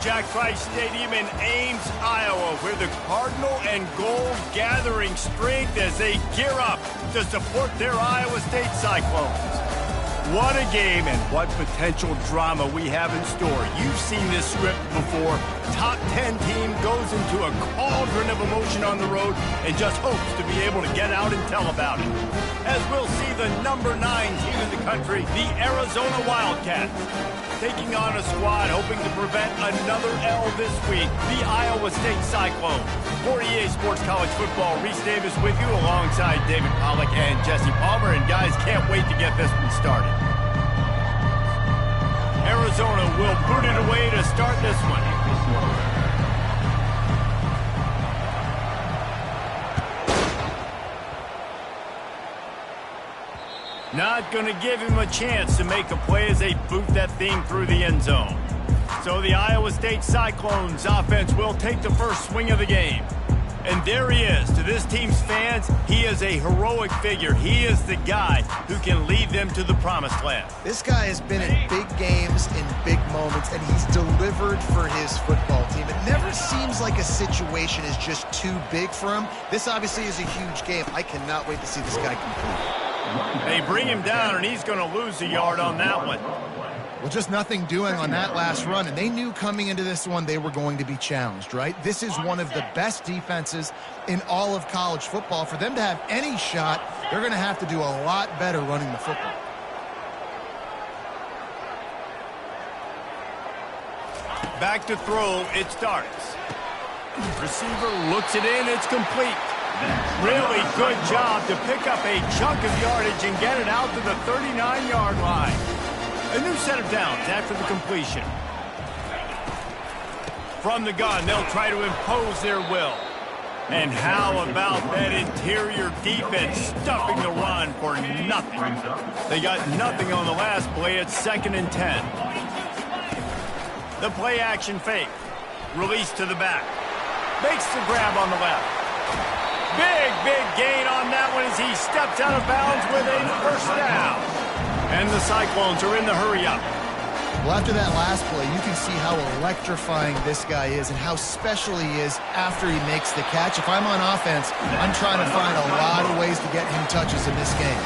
Jack Trice Stadium in Ames, Iowa, where the Cardinal and Gold gathering strength as they gear up to support their Iowa State Cyclones. What a game and what potential drama we have in store. You've seen this script before. Top 10 team goes into a cauldron of emotion on the road and just hopes to be able to get out and tell about it. As we'll see the number 9 team in the country, the Arizona Wildcats, taking on a squad hoping to prevent another L this week, the Iowa State Cyclones. For EA Sports College Football, Reese Davis with you alongside David Pollack and Jesse Palmer. And guys, can't wait to get this one started. Arizona will boot it away to start this one. Not going to give him a chance to make a play as they boot that thing through the end zone. So the Iowa State Cyclones offense will take the first swing of the game. And there he is. To this team's fans, he is a heroic figure. He is the guy who can lead them to the promised land. This guy has been in big games, in big moments, and he's delivered for his football team. It never seems like a situation is just too big for him. This obviously is a huge game. I cannot wait to see this guy complete. They bring him down, and he's going to lose a yard on that one. Well, just nothing doing on that last run, and they knew coming into this one they were going to be challenged, right? This is one of the best defenses in all of college football. For them to have any shot, they're going to have to do a lot better running the football. Back to throw, it starts. Receiver looks it in, it's complete. Really good job to pick up a chunk of yardage and get it out to the 39-yard line. A new set of downs after the completion. From the gun, they'll try to impose their will. And how about that interior defense stuffing the run for nothing? They got nothing on the last play. It's 2nd and 10. The play action fake. Release to the back. Makes the grab on the left. Big gain on that one as he steps out of bounds with a first down. And the Cyclones are in the hurry-up. Well, after that last play, you can see how electrifying this guy is and how special he is after he makes the catch. If I'm on offense, I'm trying to find a lot of ways to get him touches in this game.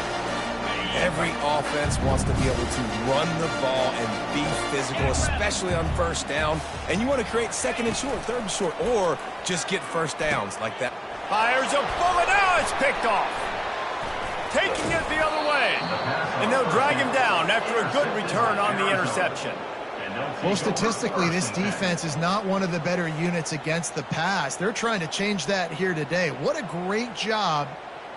Every offense wants to be able to run the ball and be physical, especially on first down. And you want to create 2nd and short, 3rd and short, or just get first downs like that. Fires a bullet. Now it's picked off. Taking it the other way. And they'll drag him down after a good return on the interception. Well, statistically, this defense is not one of the better units against the pass. They're trying to change that here today. What a great job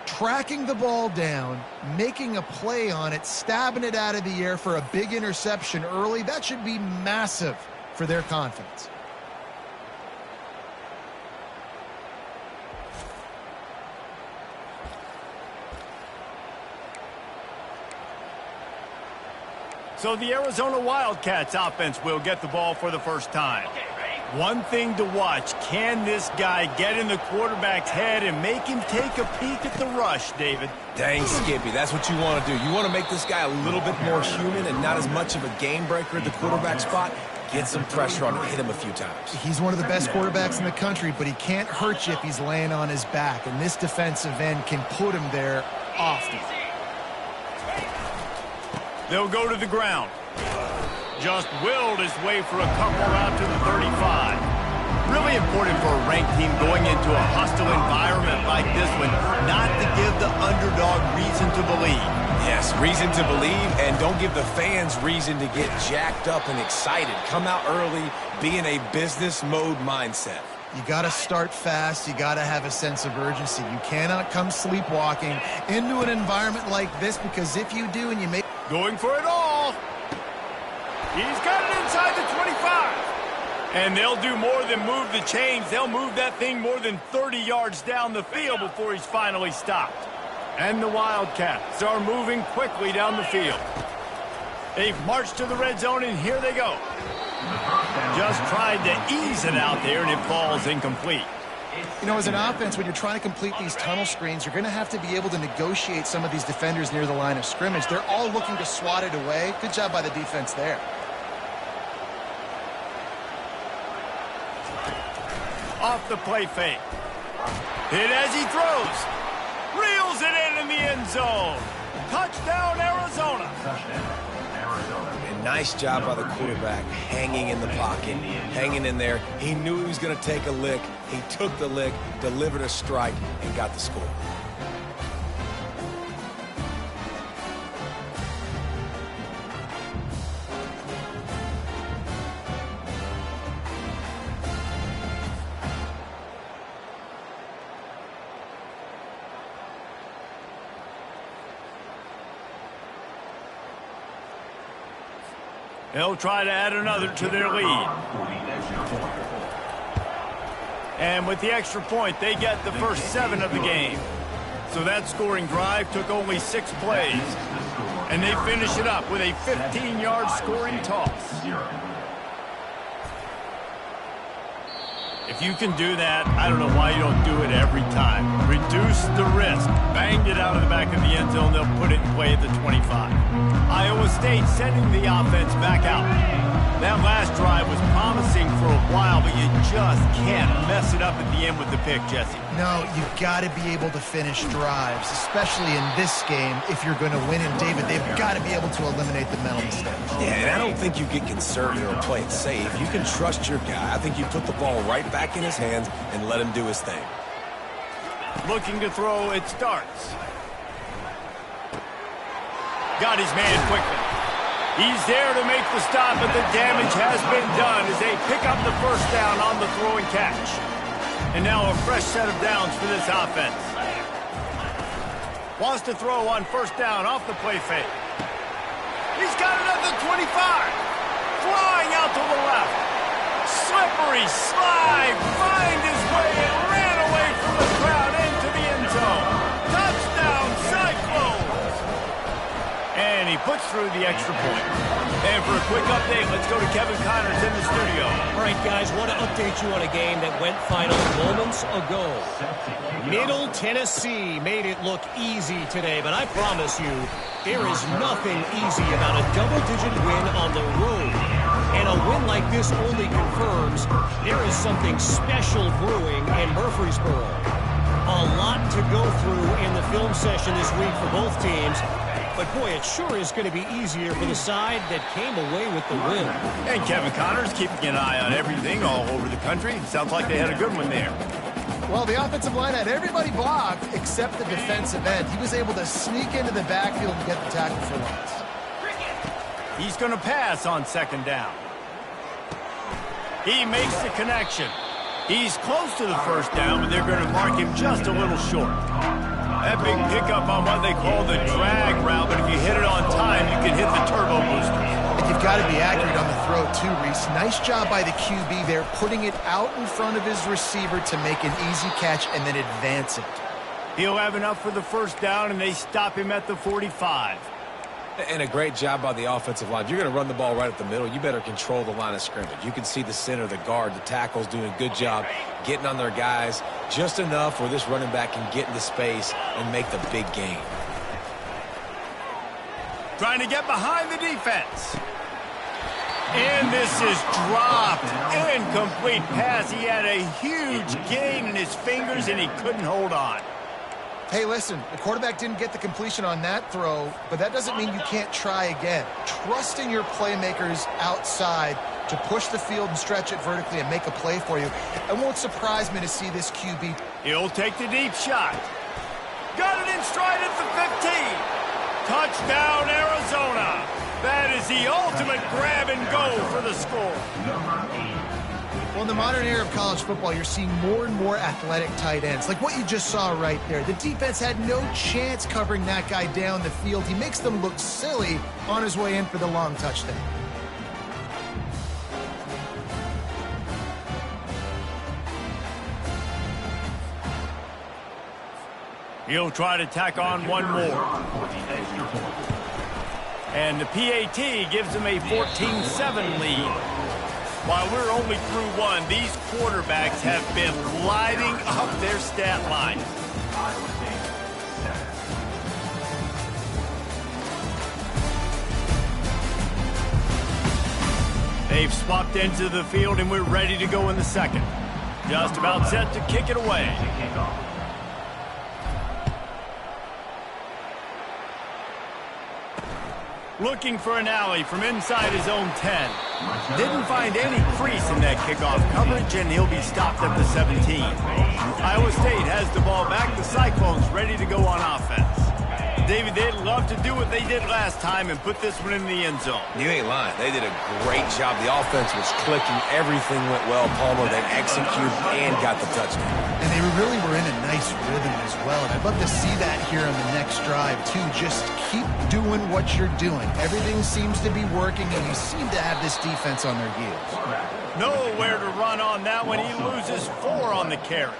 tracking the ball down, making a play on it, stabbing it out of the air for a big interception early. That should be massive for their confidence. So the Arizona Wildcats offense will get the ball for the first time. One thing to watch, can this guy get in the quarterback's head and make him take a peek at the rush, David? Dang, Skippy, that's what you want to do. You want to make this guy a little bit more human and not as much of a game breaker at the quarterback spot. Get some pressure on him, hit him a few times. He's one of the best quarterbacks in the country, but he can't hurt you if he's laying on his back, and this defensive end can put him there often. They'll go to the ground. Just willed his way for a couple out to the 35. Really important for a ranked team going into a hostile environment like this one, not to give the underdog reason to believe. Yes, reason to believe, and don't give the fans reason to get jacked up and excited. Come out early, be in a business mode mindset. You got to start fast. You got to have a sense of urgency. You cannot come sleepwalking into an environment like this, because if you do and you make... Going for it all. He's got it inside the 25. And they'll do more than move the chains. They'll move that thing more than 30 yards down the field before he's finally stopped. And the Wildcats are moving quickly down the field. They've marched to the red zone, and here they go. Just tried to ease it out there, and it falls incomplete. You know, as an offense, when you're trying to complete these tunnel screens, you're going to have to be able to negotiate some of these defenders near the line of scrimmage. They're all looking to swat it away. Good job by the defense there. off the play fake. Hit as he throws. Reels it in the end zone. Touchdown, Arizona. And nice job by the quarterback, hanging in the pocket, hanging in there. He knew he was going to take a lick. He took the lick, delivered a strike, and got the score. They'll try to add another to their lead. And with the extra point, they get the first 7 of the game. So that scoring drive took only 6 plays. And they finish it up with a 15-yard scoring toss. If you can do that, I don't know why you don't do it every time. Reduce the risk. Banged it out of the back of the end zone. They'll put it in play at the 25. Iowa State sending the offense back out. That last drive was promising for a while, but you just can't mess it up at the end with the pick, Jesse. No, you've got to be able to finish drives, especially in this game. If you're going to win, and David, they've got to be able to eliminate the mental mistakes. Yeah, and I don't think you get conservative or play it safe. You can trust your guy. I think you put the ball right back in his hands and let him do his thing. Looking to throw, it starts. Got his man quickly. He's there to make the stop, but the damage has been done as they pick up the first down on the throw and catch. And now a fresh set of downs for this offense. Wants to throw on first down off the play fake. He's got it at the 25. Flying out to the left. Slippery slide. Find his way and ran away from the crowd into the end zone. Touchdown, Cyclones. And he puts through the extra point. And for a quick update, let's go to Kevin Connors in the studio. All right, guys, want to update you on a game that went final moments ago. Middle Tennessee made it look easy today, but I promise you, there is nothing easy about a double-digit win on the road. And a win like this only confirms there is something special brewing in Murfreesboro. A lot to go through in the film session this week for both teams. But, boy, it sure is going to be easier for the side that came away with the win. And Kevin Connors keeping an eye on everything all over the country. Sounds like they had a good one there. Well, the offensive line had everybody blocked except the defensive end. He was able to sneak into the backfield and get the tackle for loss. He's going to pass on second down. He makes the connection. He's close to the first down, but they're going to mark him just a little short. That big pickup on what they call the drag route, but if you hit it on time, you can hit the turbo booster. And you've got to be accurate on the throw, too, Reese. Nice job by the QB there, putting it out in front of his receiver to make an easy catch and then advance it. He'll have enough for the first down, and they stop him at the 45. And a great job by the offensive line. If you're going to run the ball right at the middle, you better control the line of scrimmage. You can see the center, the guard, the tackles doing a good job getting on their guys just enough where this running back can get into space and make the big gain. Trying to get behind the defense. And this is dropped. Incomplete pass. He had a huge gain in his fingers, and he couldn't hold on. Hey, listen, the quarterback didn't get the completion on that throw, but that doesn't mean you can't try again. Trust in your playmakers outside to push the field and stretch it vertically and make a play for you. It won't surprise me to see this QB. He'll take the deep shot. Got it in stride at the 15. Touchdown, Arizona. That is the ultimate grab and go for the score. Well, in the modern era of college football, you're seeing more and more athletic tight ends, like what you just saw right there. The defense had no chance covering that guy down the field. He makes them look silly on his way in for the long touchdown. He'll try to tack on one more. And the PAT gives him a 14-7 lead. While we're only through one, these quarterbacks have been lighting up their stat line. They've swapped into the field, and we're ready to go in the second. Just about set to kick it away. Looking for an alley from inside his own 10. Didn't find any crease in that kickoff coverage, and he'll be stopped at the 17. Iowa State has the ball back. The Cyclones ready to go on offense. David, they'd love to do what they did last time and put this one in the end zone. You ain't lying. They did a great job. The offense was clicking. Everything went well, Palmer. They executed and got the touchdown. And they really were in a nice rhythm as well. And I'd love to see that here on the next drive, too. Just keep doing what you're doing. Everything seems to be working, and you seem to have this defense on their heels. Nowhere to run on that one. He loses 4 on the carry.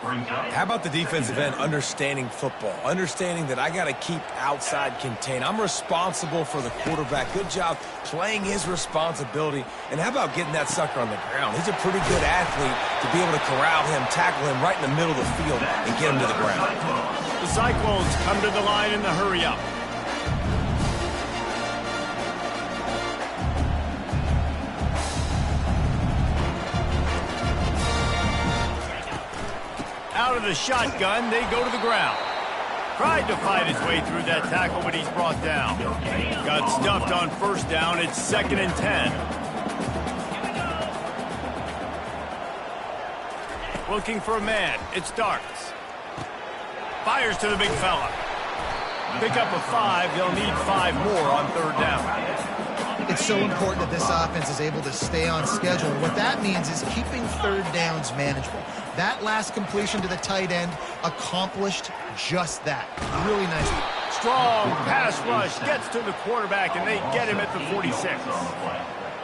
How about the defensive end understanding football, understanding that I got to keep outside contained. I'm responsible for the quarterback. Good job playing his responsibility. And how about getting that sucker on the ground? He's a pretty good athlete to be able to corral him, tackle him right in the middle of the field, and get him to the ground. The Cyclones come to the line in the hurry-up. Out of the shotgun, they go to the ground. Tried to fight his way through that tackle, but he's brought down. Got stuffed on first down. It's 2nd and 10. Looking for a man. It starts. Fires to the big fella. Pick up a 5. They'll need 5 more on 3rd down. It's so important that this offense is able to stay on schedule. What that means is keeping 3rd downs manageable. That last completion to the tight end accomplished just that. Really nice. Strong pass rush gets to the quarterback, and they get him at the 46.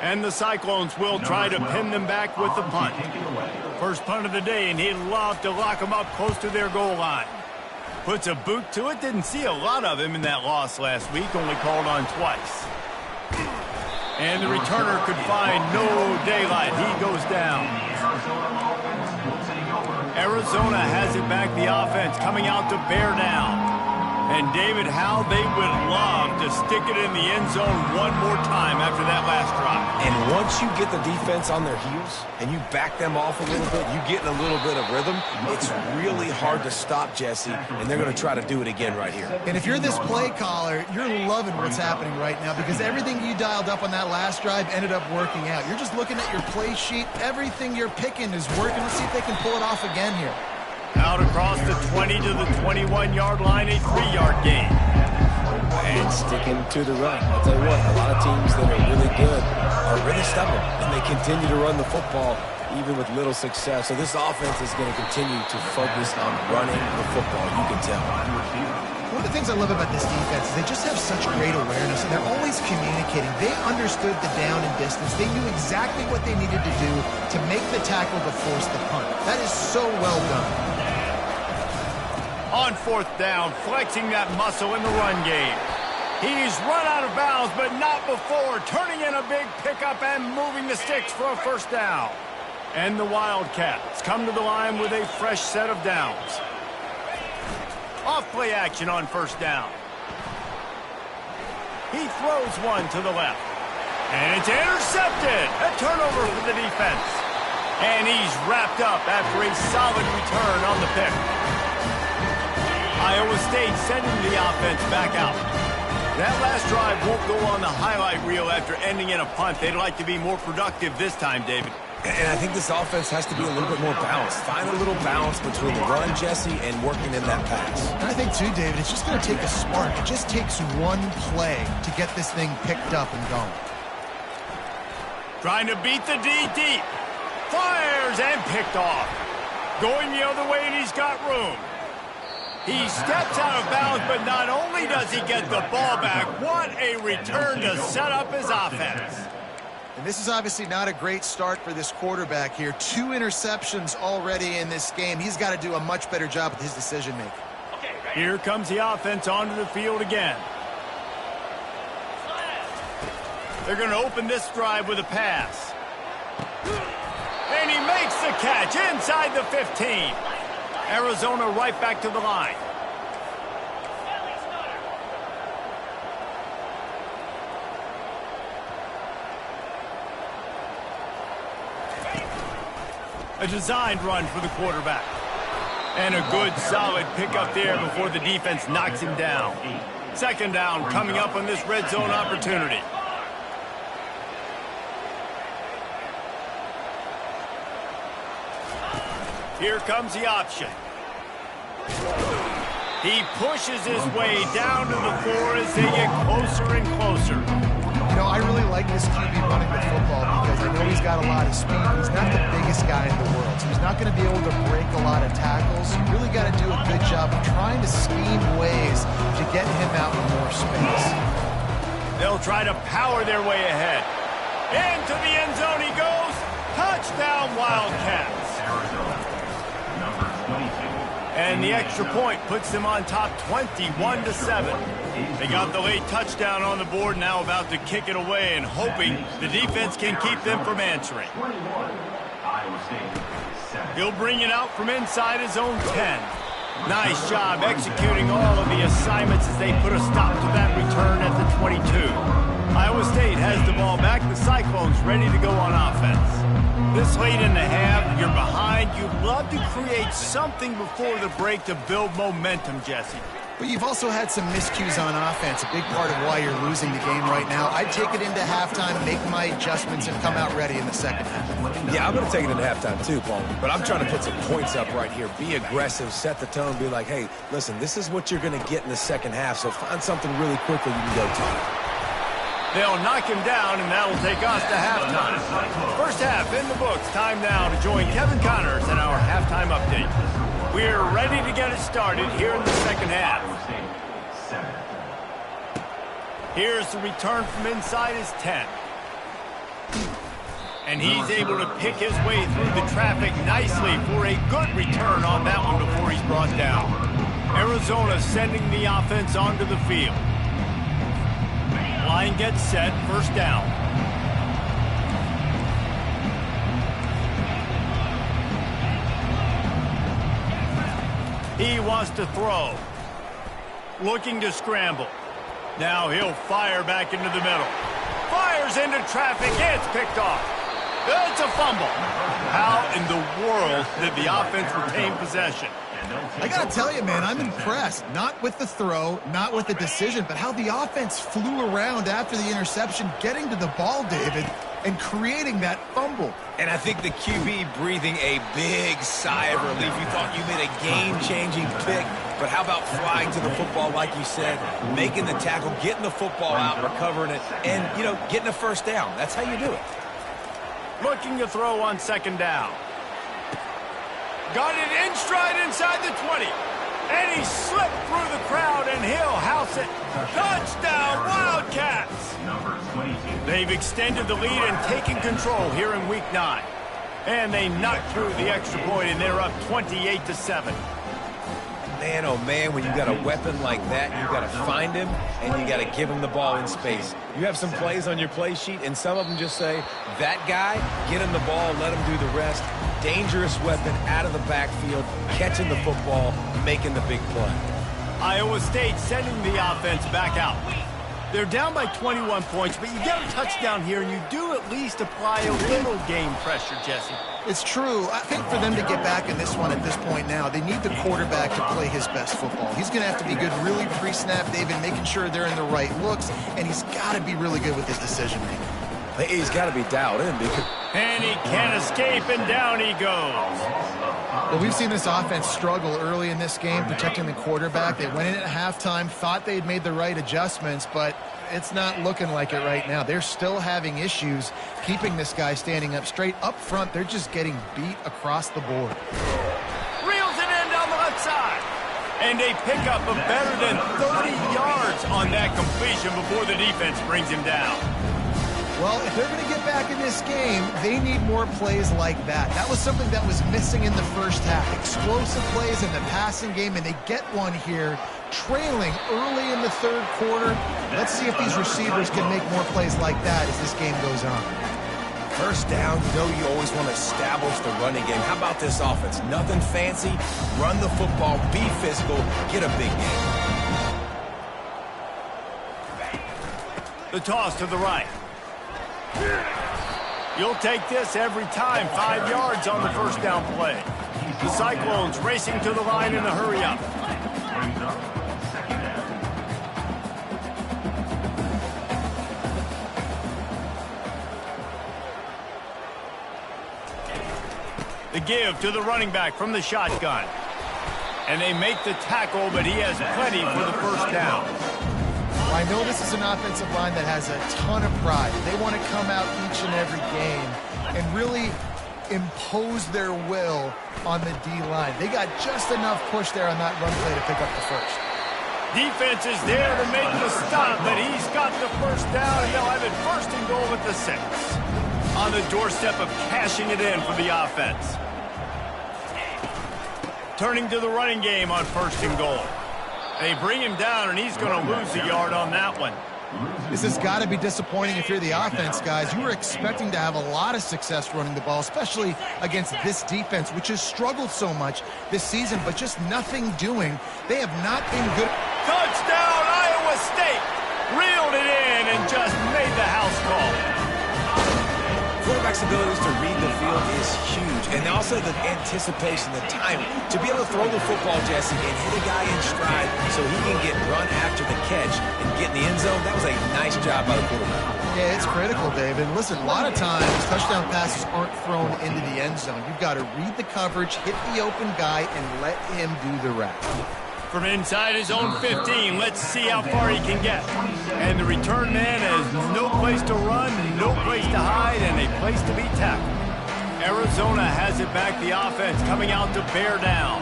And the Cyclones will try to pin them back with the punt. First punt of the day, and he'd love to lock them up close to their goal line. Puts a boot to it. Didn't see a lot of him in that loss last week, only called on twice. And the returner could find no daylight. He goes down. Arizona has it back, the offense coming out to bear down. And David, how they would love to stick it in the end zone one more time after that last drive. And once you get the defense on their heels and you back them off a little bit, you get in a little bit of rhythm, it's really hard to stop, Jesse, and they're going to try to do it again right here. And if you're this play caller, you're loving what's happening right now because everything you dialed up on that last drive ended up working out. You're just looking at your play sheet. Everything you're picking is working. Let's see if they can pull it off again here. Out across the 20 to the 21-yard line, a 3-yard gain. And sticking to the run. I'll tell you what, a lot of teams that are really good are really stubborn, and they continue to run the football even with little success. So this offense is going to continue to focus on running the football, you can tell. One of the things I love about this defense is they just have such great awareness, and they're always communicating. They understood the down and distance. They knew exactly what they needed to do to make the tackle to force the punt. That is so well done. On 4th down, flexing that muscle in the run game. He's run out of bounds, but not before. Turning in a big pickup and moving the sticks for a 1st down. And the Wildcats come to the line with a fresh set of downs. Off play action on 1st down. He throws one to the left. And it's intercepted. A turnover for the defense. And he's wrapped up after a solid return on the pick. Iowa State sending the offense back out. That last drive won't go on the highlight reel after ending in a punt. They'd like to be more productive this time, David. And I think this offense has to be a little bit more balanced. Find a little balance between the run, Jesse, and working in that pass. And I think, too, David, it's just going to take a spark. It just takes one play to get this thing picked up and going. Trying to beat the D deep. Fires and picked off. Going the other way, and he's got room. He steps out of bounds, but not only does he get the ball back, what a return to set up his offense. And this is obviously not a great start for this quarterback here. 2 interceptions already in this game. He's got to do a much better job with his decision-making. Here comes the offense onto the field again. They're going to open this drive with a pass. And he makes the catch inside the 15. Arizona right back to the line. A designed run for the quarterback. And a good, solid pickup there before the defense knocks him down. Second down coming up on this red zone opportunity. Here comes the option. He pushes his way down to the floor as they get closer and closer. You know, I really like this QB running the football because I know he's got a lot of speed. He's not the biggest guy in the world, so he's not going to be able to break a lot of tackles. You really got to do a good job of trying to scheme ways to get him out in more space. They'll try to power their way ahead. Into the end zone he goes. Touchdown, Wildcats. And the extra point puts them on top 21-7. They got the late touchdown on the board, now about to kick it away and hoping the defense can keep them from answering. He'll bring it out from inside his own 10. Nice job executing all of the assignments as they put a stop to that return at the 22. Iowa State has the ball back. The Cyclones ready to go on offense. This late in the half, you're behind. You'd love to create something before the break to build momentum, Jesse. But you've also had some miscues on offense, a big part of why you're losing the game right now. I'd take it into halftime, make my adjustments, and come out ready in the second half. Yeah, I'm going to take it into halftime too, Paul. But I'm trying to put some points up right here. Be aggressive, set the tone, be like, hey, listen, this is what you're going to get in the second half, so find something really quickly you can go to. They'll knock him down, and that'll take us to halftime. First half in the books. Time now to join Kevin Connors in our halftime update. We're ready to get it started here in the second half. Here's the return from inside his 10. And he's able to pick his way through the traffic nicely for a good return on that one before he's brought down. Arizona sending the offense onto the field. Line gets set, first down. He wants to throw. Looking to scramble. Now he'll fire back into the middle. Fires into traffic, it's picked off. It's a fumble. How in the world did the offense retain possession? I got to tell you, man, I'm impressed. Not with the throw, not with the decision, but how the offense flew around after the interception, getting to the ball, David, and creating that fumble. And I think the QB breathing a big sigh of relief. You thought you made a game-changing pick, but how about flying to the football, like you said, making the tackle, getting the football out, recovering it, and, you know, getting a first down. That's how you do it. Looking to throw on second down. Got it in stride inside the 20. And he slipped through the crowd, and he'll house it. Touchdown, Wildcats! They've extended the lead and taken control here in Week 9. And they knocked through the extra point, and they're up 28-7. Man, oh man, when you got a weapon like that, you got to find him, and you got to give him the ball in space. You have some plays on your play sheet, and some of them just say, that guy, get him the ball, let him do the rest. Dangerous weapon out of the backfield, catching the football, making the big play. Iowa State sending the offense back out. They're down by 21 points, but you get a touchdown here, and you do at least apply a little game pressure, Jesse. It's true. I think for them to get back in this one at this point now, they need the quarterback to play his best football. He's going to have to be good really pre-snap, David, making sure they're in the right looks, and he's got to be really good with his decision-making. He's got to be dialed in because... And he can't escape, and down he goes. Well, we've seen this offense struggle early in this game, protecting the quarterback. They went in at halftime, thought they'd made the right adjustments, but it's not looking like it right now. They're still having issues keeping this guy standing up straight. Up front, they're just getting beat across the board. Reels it in down the left side. And a pickup of better than 30 yards on that completion before the defense brings him down. Well, if they're going to get back in this game, they need more plays like that. That was something that was missing in the first half. Explosive plays in the passing game, and they get one here, trailing early in the third quarter. Let's see if these receivers can make more plays like that as this game goes on. First down, you know you always want to establish the running game. How about this offense? Nothing fancy. Run the football, be physical, get a big game. The toss to the right. You'll take this every time. 5 yards on the first down play. The Cyclones racing to the line in a hurry-up. The give to the running back from the shotgun. And they make the tackle, but he has plenty for the first down. I know this is an offensive line that has a ton of pride. They want to come out each and every game and really impose their will on the D-line. They got just enough push there on that run play to pick up the first. Defense is there to make the stop, but he's got the first down, and they'll have it first and goal at the 6. On the doorstep of cashing it in for the offense. Turning to the running game on first and goal. They bring him down, and he's going to lose a yard on that one. This has got to be disappointing if you're the offense, guys. You were expecting to have a lot of success running the ball, especially against this defense, which has struggled so much this season, but just nothing doing. They have not been good. Touchdown, Iowa State! Reeled it in and just made the house call. Quarterback's abilities to read the field is huge, and also the anticipation, the timing. To be able to throw the football, Jesse, and hit a guy in stride so he can get run after the catch and get in the end zone, that was a nice job by the quarterback. Yeah, it's critical, David. Listen, a lot of times touchdown passes aren't thrown into the end zone. You've got to read the coverage, hit the open guy, and let him do the rest. From inside his own 15, let's see how far he can get. And the return man has no place to run, no place to hide, and a place to be tackled. Arizona has it back, the offense coming out to bear down.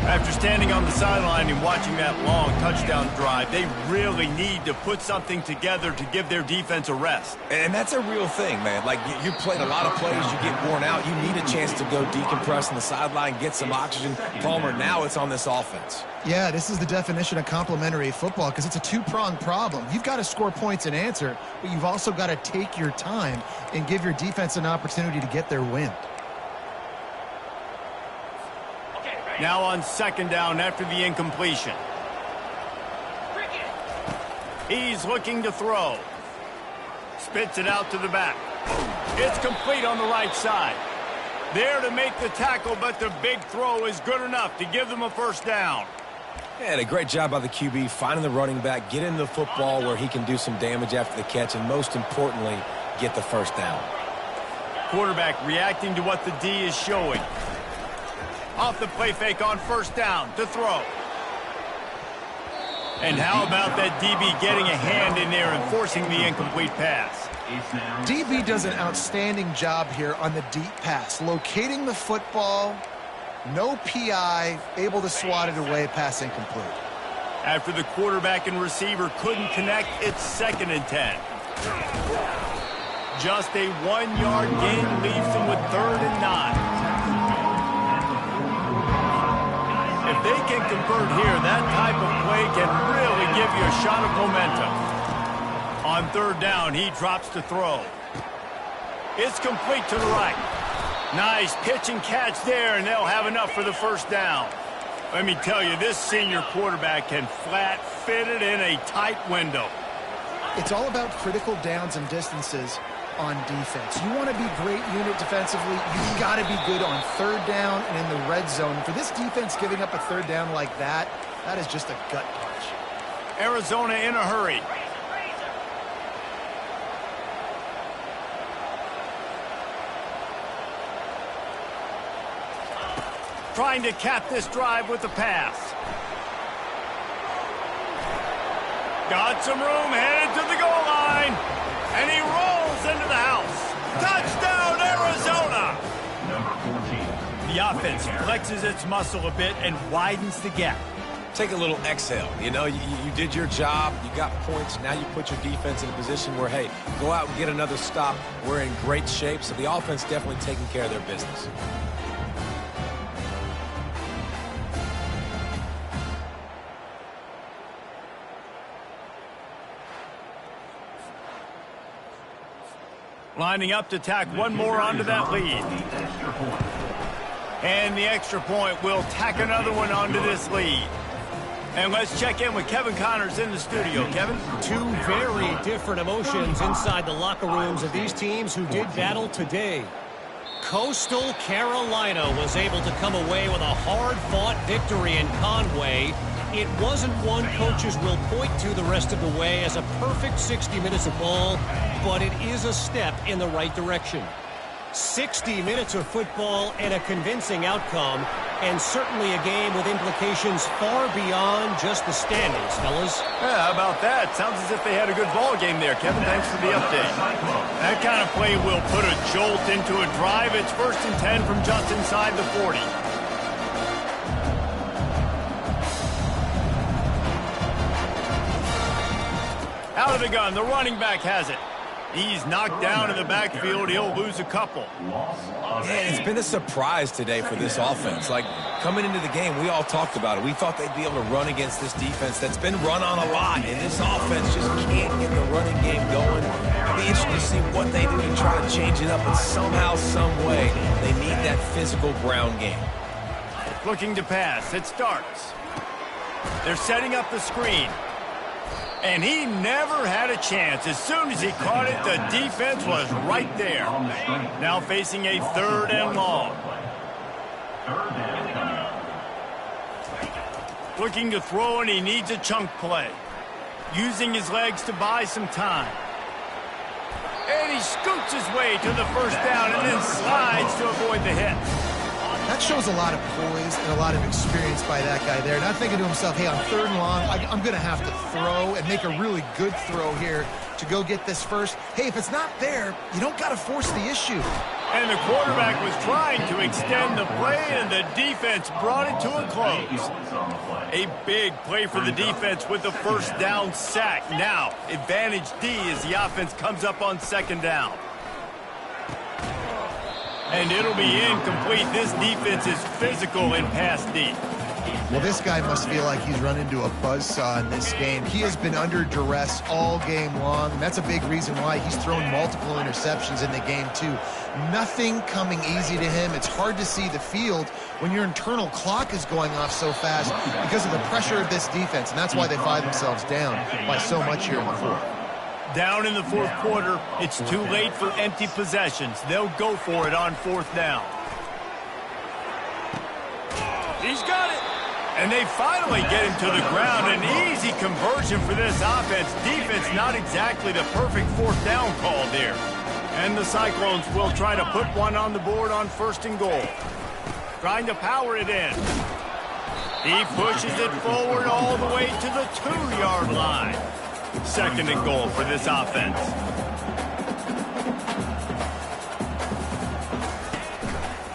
After standing on the sideline and watching that long touchdown drive, they really need to put something together to give their defense a rest. And that's a real thing, man. Like, you played a lot of plays, you get worn out. You need a chance to go decompress on the sideline, get some oxygen. Palmer, now it's on this offense. Yeah, this is the definition of complementary football because it's a two-pronged problem. You've got to score points and answer, but you've also got to take your time and give your defense an opportunity to get their wind. Now on second down after the incompletion. He's looking to throw. Spits it out to the back. It's complete on the right side. There to make the tackle, but the big throw is good enough to give them a first down. And a great job by the QB, finding the running back, getting the football where he can do some damage after the catch, and most importantly, get the first down. Quarterback reacting to what the D is showing. Off the play fake on first down to throw. And how about that DB getting a hand in there and forcing the incomplete pass? DB does an outstanding job here on the deep pass, locating the football, no PI, able to swat it away, pass incomplete. After the quarterback and receiver couldn't connect, it's 2nd and 10. Just a 1-yard gain leaves them with 3rd and 9. If they can convert here, that type of play can really give you a shot of momentum. On 3rd down, he drops to throw. It's complete to the right. Nice pitch and catch there, and they'll have enough for the first down. Let me tell you, this senior quarterback can flat fit it in a tight window. It's all about critical downs and distances on defense. You want to be great unit defensively, you've got to be good on 3rd down and in the red zone. For this defense giving up a 3rd down like that, that is just a gut punch. Arizona in a hurry. Trying to cap this drive with the pass. Got some room, headed to the goal line. And he rolls into the house. Touchdown, Arizona! The offense flexes its muscle a bit and widens the gap. Take a little exhale. You know, you did your job. You got points. Now you put your defense in a position where, hey, go out and get another stop. We're in great shape, so the offense definitely taking care of their business. Lining up to tack one more onto that lead. And the extra point will tack another one onto this lead. And let's check in with Kevin Connors in the studio. Kevin? Two very different emotions inside the locker rooms of these teams who did battle today. Coastal Carolina was able to come away with a hard-fought victory in Conway. It wasn't one coaches will point to the rest of the way as a perfect 60 minutes of ball, but it is a step in the right direction. 60 minutes of football and a convincing outcome, and certainly a game with implications far beyond just the standings, fellas. Yeah, how about that? Sounds as if they had a good ball game there, Kevin. Thanks for the update. That kind of play will put a jolt into a drive. It's 1st and 10 from just inside the 40. Out of the gun, the running back has it. He's knocked down in the backfield. He'll lose a couple. Yeah, it's been a surprise today for this offense. Like, coming into the game, we all talked about it. We thought they'd be able to run against this defense that's been run on a lot, and this offense just can't get the running game going. It'll be interesting to see what they do to try to change it up, but somehow, some way, they need that physical ground game. Looking to pass. It starts. They're setting up the screen. And he never had a chance. As soon as he caught it, the defense was right there. Now facing a 3rd and long. Looking to throw, and he needs a chunk play. Using his legs to buy some time. And he scoots his way to the 1st down and then slides to avoid the hit. That shows a lot of poise and a lot of experience by that guy there. Not thinking to himself, hey, on 3rd and long, I'm going to have to throw and make a really good throw here to go get this first. Hey, if it's not there, you don't got to force the issue. And the quarterback was trying to extend the play, and the defense brought it to a close. A big play for the defense with the 1st down sack. Now, advantage D as the offense comes up on 2nd down. And it'll be incomplete. This defense is physical in pass D. Well, this guy must feel like he's run into a buzzsaw in this game. He has been under duress all game long, and that's a big reason why he's thrown multiple interceptions in the game, too. Nothing coming easy to him. It's hard to see the field when your internal clock is going off so fast because of the pressure of this defense, and that's why they find themselves down by so much here in the 4th. Down in the 4th quarter, it's too late for empty possessions. They'll go for it on 4th down. He's got it. And they finally get him to the ground. An easy conversion for this offense. Defense not exactly the perfect 4th down call there. And the Cyclones will try to put one on the board on 1st and goal. Trying to power it in. He pushes it forward all the way to the 2-yard line. 2nd and goal for this offense.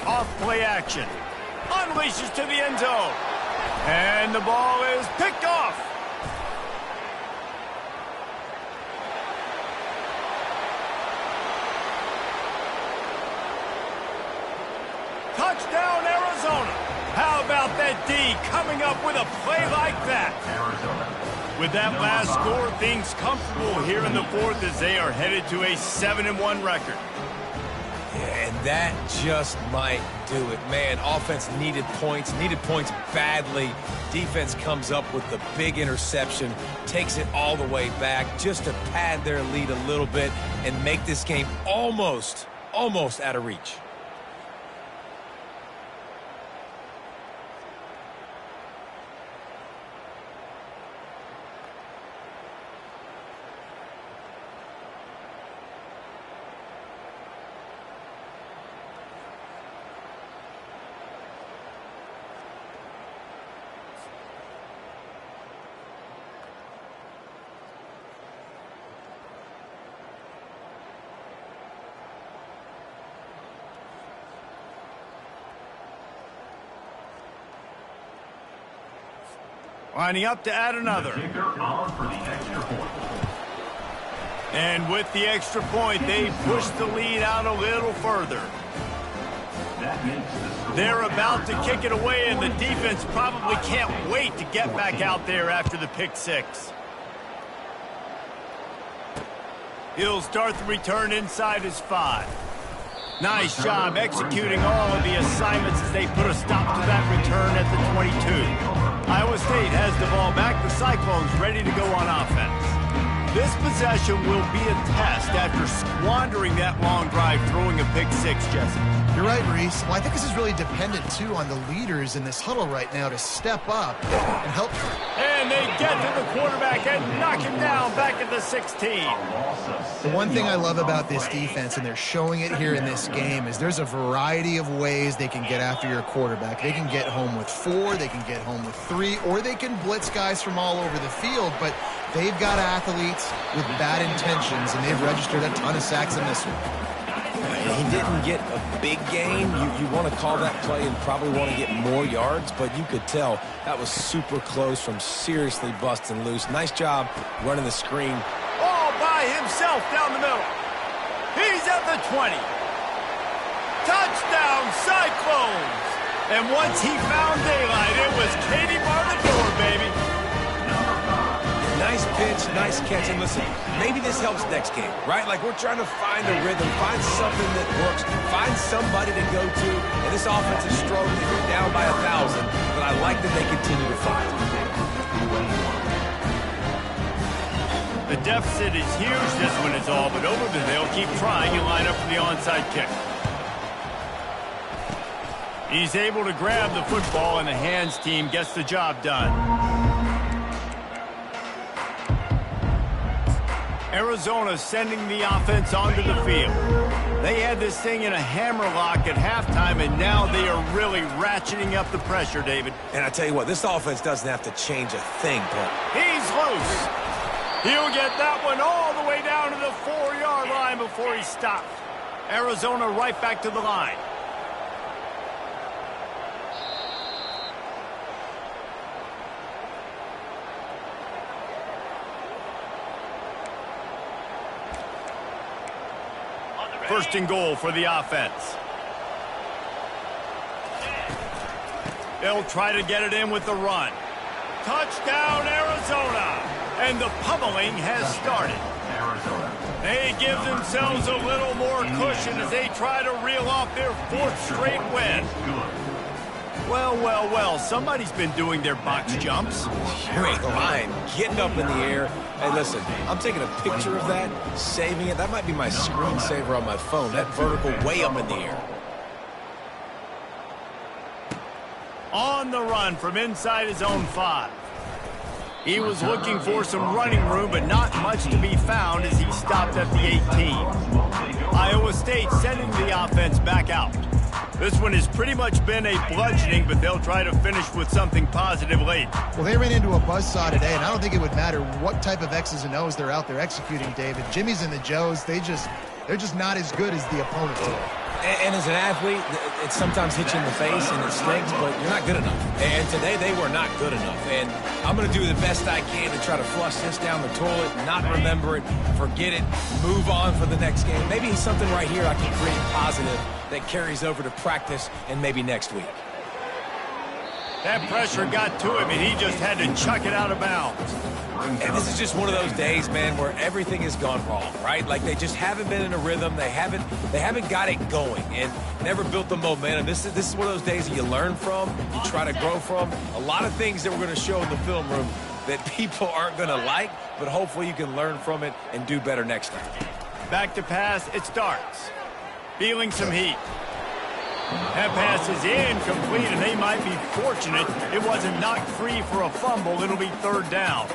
Off play action. Unleashes to the end zone. And the ball is picked off. Touchdown, Arizona. How about that D coming up with a play like that? With that last score, things comfortable here in the 4th as they are headed to a 7-1 record. Yeah, and that just might do it. Man, offense needed points badly. Defense comes up with the big interception, takes it all the way back just to pad their lead a little bit and make this game almost out of reach. Lining up to add another. And with the extra point, they push the lead out a little further. They're about to kick it away, and the defense probably can't wait to get back out there after the pick 6. He'll start the return inside his 5. Nice job executing all of the assignments as they put a stop to that return at the 22. Iowa State has the ball back. The Cyclones ready to go on offense. This possession will be a test after squandering that long drive, throwing a pick six, Jesse. You're right, Reese. Well, I think this is really dependent, too, on the leaders in this huddle right now to step up and help. And they get to the quarterback and knock him down back at the 16. One thing I love about this defense, and they're showing it here in this game, is there's a variety of ways they can get after your quarterback. They can get home with 4, they can get home with 3, or they can blitz guys from all over the field, but they've got athletes with bad intentions, and they've registered a ton of sacks in this one. He didn't get a big gain. You want to call that play and probably want to get more yards, but you could tell that was super close from seriously busting loose. Nice job running the screen. All by himself down the middle. He's at the 20. Touchdown, Cyclones! And once he found daylight, it was Katie bar the door, baby. Nice pitch, nice catch, and listen, maybe this helps next game, right? Like, we're trying to find a rhythm, find something that works, find somebody to go to, and this offense is struggling. They're down by 1,000, but I like that they continue to find. The deficit is huge. This one is all but over, but they'll keep trying and line up for the onside kick. He's able to grab the football, and the hands team gets the job done. Arizona sending the offense onto the field. They had this thing in a hammerlock at halftime, and now they are really ratcheting up the pressure, David. And I tell you what, this offense doesn't have to change a thing, Paul. He's loose. He'll get that one all the way down to the 4-yard line before he stops. Arizona right back to the line. First and goal for the offense. They'll try to get it in with the run. Touchdown, Arizona! And the pummeling has started. They give themselves a little more cushion as they try to reel off their 4th straight win. Well, well, well, somebody's been doing their box jumps. You ain't lying. Getting up in the air. Hey, listen, I'm taking a picture of that, saving it. That might be my screensaver on my phone. That vertical way up in the air. On the run from inside his own 5. He was looking for some running room, but not much to be found as he stopped at the 18. Iowa State sending the offense back out. This one has pretty much been a bludgeoning, but they'll try to finish with something positive late. Well, they ran into a buzzsaw today, and I don't think it would matter what type of X's and O's they're out there executing, David. Jimmy's and the Joes, they're just not as good as the opponent team. And as an athlete, it sometimes hits you in the face and it stings, but you're not good enough. And today they were not good enough. And I'm going to do the best I can to try to flush this down the toilet, not remember it, forget it, move on for the next game. Maybe something right here I can create positive that carries over to practice and maybe next week. That pressure got to him, and he just had to chuck it out of bounds. And this is just one of those days, man, where everything has gone wrong, right? Like they just haven't been in a rhythm. They haven't got it going and never built the momentum. This is one of those days that you learn from, you try to grow from. A lot of things that we're going to show in the film room that people aren't going to like, but hopefully you can learn from it and do better next time. Back to pass, it starts. Feeling some heat. That pass is incomplete, and they might be fortunate it wasn't knocked free for a fumble. It'll be 3rd down.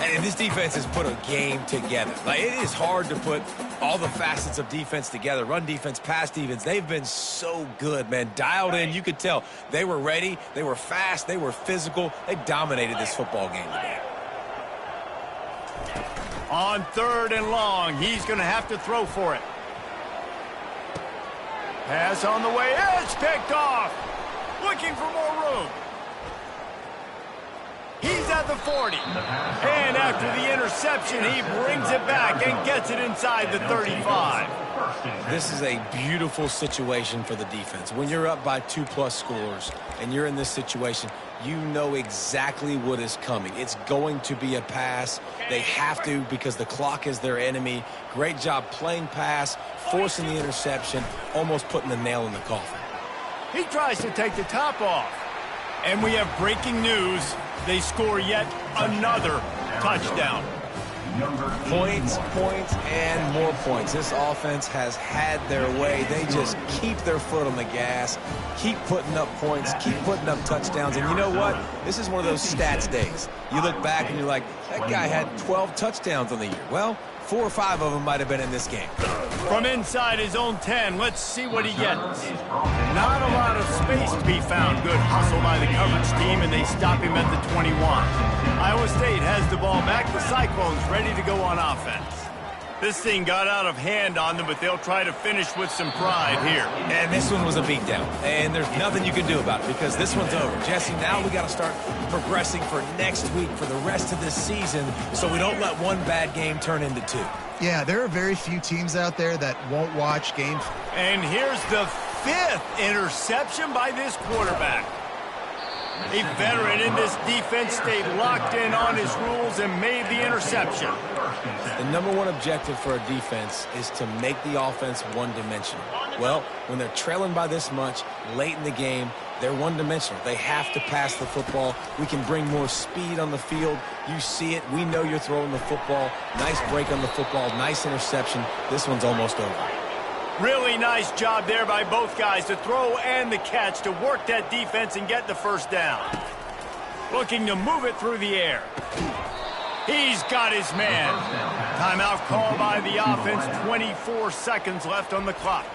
And this defense has put a game together. Like, it is hard to put all the facets of defense together. Run defense, pass defense. They've been so good, man. Dialed in. You could tell they were ready. They were fast. They were physical. They dominated this football game today. On 3rd and long, he's going to have to throw for it. Pass on the way. It's picked off. Looking for more room. He's at the 40. And after the interception, he brings it back and gets it inside the 35. This is a beautiful situation for the defense. When you're up by 2+ scores and you're in this situation, you know exactly what is coming. It's going to be a pass. They have to because the clock is their enemy. Great job playing pass, forcing the interception, almost putting the nail in the coffin. He tries to take the top off. And we have breaking news. They score yet another touchdown. Points, and more points. This offense has had their way. They just keep their foot on the gas, keep putting up points, keep putting up touchdowns. And you know what? This is one of those stats days. You look back and you're like, that guy had 12 touchdowns on the year. Well, 4 or 5 of them might have been in this game. From inside his own 10, let's see what he gets. Not a lot of space to be found. Good hustle by the coverage team, and they stop him at the 21. Iowa State has the ball back. The Cyclones ready to go on offense. This thing got out of hand on them, but they'll try to finish with some pride here. And this one was a beatdown, and there's nothing you can do about it because this one's over. Jesse, now we got to start progressing for next week, for the rest of this season, so we don't let one bad game turn into 2. Yeah, there are very few teams out there that won't watch games. And here's the 5th interception by this quarterback. A veteran in this defense stayed locked in on his rules and made the interception. The number one objective for a defense is to make the offense one-dimensional. Well, when they're trailing by this much late in the game, they're one-dimensional. They have to pass the football. We can bring more speed on the field. You see it. We know you're throwing the football. Nice break on the football. Nice interception. This one's almost over. Really nice job there by both guys, the throw and the catch, to work that defense and get the first down. Looking to move it through the air. He's got his man. Timeout call by the offense. 24 seconds left on the clock.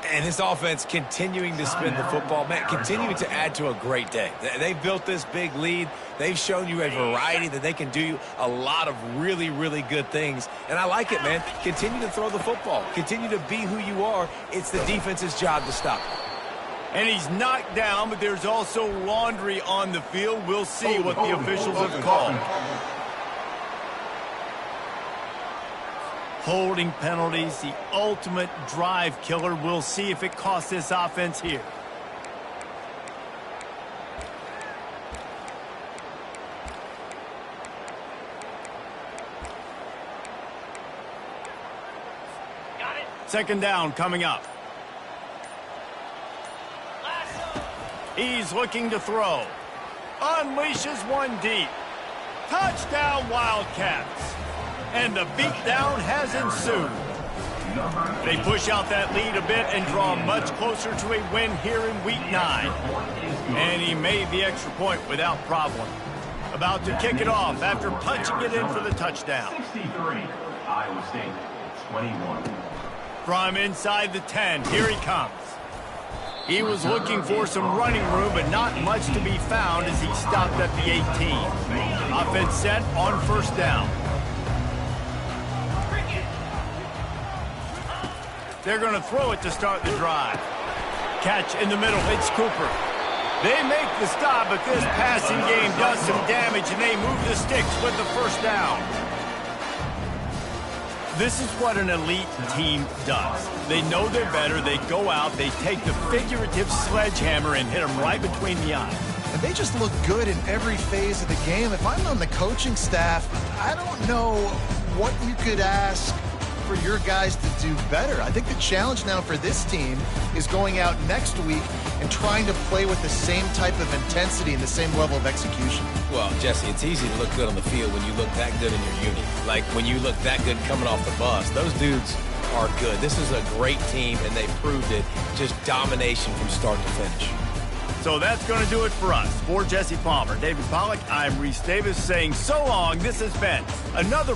And this offense continuing to spin the football, man, continuing to add to a great day. They built this big lead. They've shown you a variety that they can do a lot of really, really good things. And I like it, man. Continue to throw the football. Continue to be who you are. It's the defense's job to stop. And he's knocked down, but there's also laundry on the field. We'll see what the officials have called. Holding penalties, the ultimate drive killer. We'll see if it costs this offense here. Second down coming up. He's looking to throw. Unleashes one deep. Touchdown Wildcats. And the beatdown has ensued. They push out that lead a bit and draw much closer to a win here in Week 9. And he made the extra point without problem. About to kick it off after punching it in for the touchdown. 63, Iowa State, 21. From inside the 10, here he comes. He was looking for some running room, but not much to be found as he stopped at the 18. Offense set on first down. They're going to throw it to start the drive. Catch in the middle. It's Cooper. They make the stop, but this passing game does some damage, and they move the sticks with the first down. This is what an elite team does. They know they're better. They go out. They take the figurative sledgehammer and hit them right between the eyes. And they just look good in every phase of the game. If I'm on the coaching staff, I don't know what you could ask for your guys to do better. I think the challenge now for this team is going out next week and trying to play with the same type of intensity and the same level of execution. Well, Jesse, it's easy to look good on the field when you look that good in your unit. Like when you look that good coming off the bus. Those dudes are good. This is a great team, and they proved it. Just domination from start to finish. So that's going to do it for us. For Jesse Palmer, David Pollack, I'm Reese Davis saying so long. This has been another